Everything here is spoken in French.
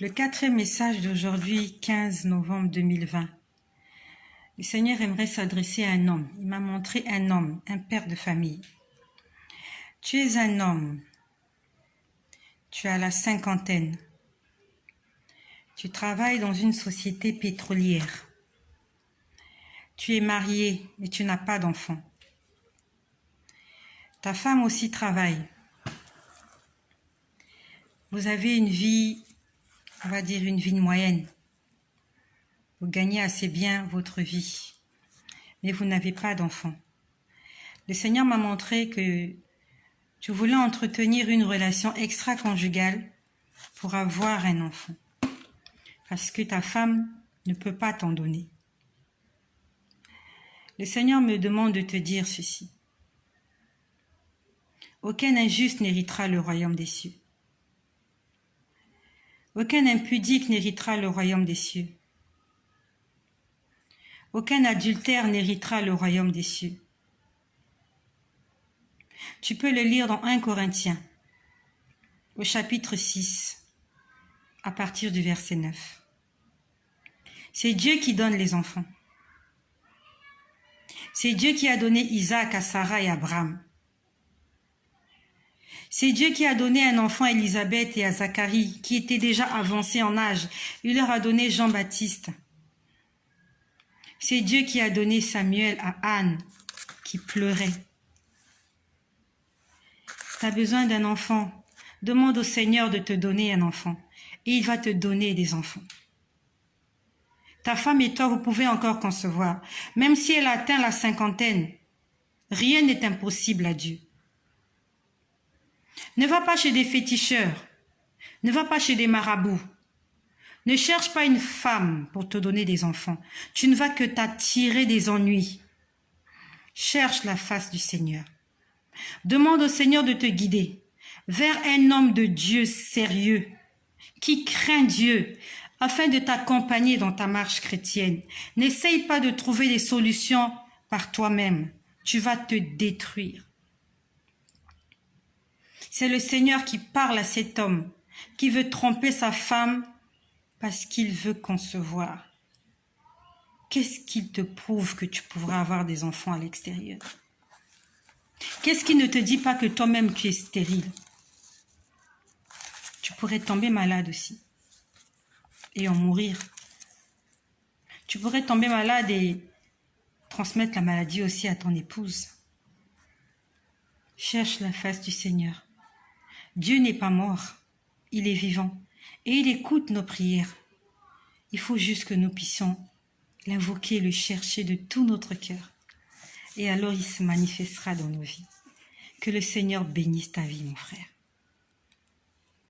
Le quatrième message d'aujourd'hui, 15 novembre 2020. Le Seigneur aimerait s'adresser à un homme. Il m'a montré un homme, un père de famille. Tu es un homme. Tu as la cinquantaine. Tu travailles dans une société pétrolière. Tu es marié, mais tu n'as pas d'enfant. Ta femme aussi travaille. Vous avez une vie, on va dire une vie moyenne. Vous gagnez assez bien votre vie, mais vous n'avez pas d'enfant. Le Seigneur m'a montré que tu voulais entretenir une relation extra-conjugale pour avoir un enfant, parce que ta femme ne peut pas t'en donner. Le Seigneur me demande de te dire ceci. Aucun injuste n'héritera le royaume des cieux. Aucun impudique n'héritera le royaume des cieux. Aucun adultère n'héritera le royaume des cieux. Tu peux le lire dans 1 Corinthiens, au chapitre 6, à partir du verset 9. C'est Dieu qui donne les enfants. C'est Dieu qui a donné Isaac à Sarah et à Abraham. C'est Dieu qui a donné un enfant à Élisabeth et à Zacharie, qui étaient déjà avancés en âge. Il leur a donné Jean-Baptiste. C'est Dieu qui a donné Samuel à Anne, qui pleurait. Tu as besoin d'un enfant. Demande au Seigneur de te donner un enfant. Et il va te donner des enfants. Ta femme et toi, vous pouvez encore concevoir. Même si elle atteint la cinquantaine, rien n'est impossible à Dieu. Ne va pas chez des féticheurs. Ne va pas chez des marabouts. Ne cherche pas une femme pour te donner des enfants. Tu ne vas que t'attirer des ennuis. Cherche la face du Seigneur. Demande au Seigneur de te guider vers un homme de Dieu sérieux, qui craint Dieu, afin de t'accompagner dans ta marche chrétienne. N'essaye pas de trouver des solutions par toi-même. Tu vas te détruire. C'est le Seigneur qui parle à cet homme, qui veut tromper sa femme parce qu'il veut concevoir. Qu'est-ce qu'il te prouve que tu pourras avoir des enfants à l'extérieur? Qu'est-ce qui ne te dit pas que toi-même tu es stérile? Tu pourrais tomber malade aussi et en mourir. Tu pourrais tomber malade et transmettre la maladie aussi à ton épouse. Cherche la face du Seigneur. Dieu n'est pas mort, il est vivant et il écoute nos prières. Il faut juste que nous puissions l'invoquer, le chercher de tout notre cœur. Et alors il se manifestera dans nos vies. Que le Seigneur bénisse ta vie, mon frère.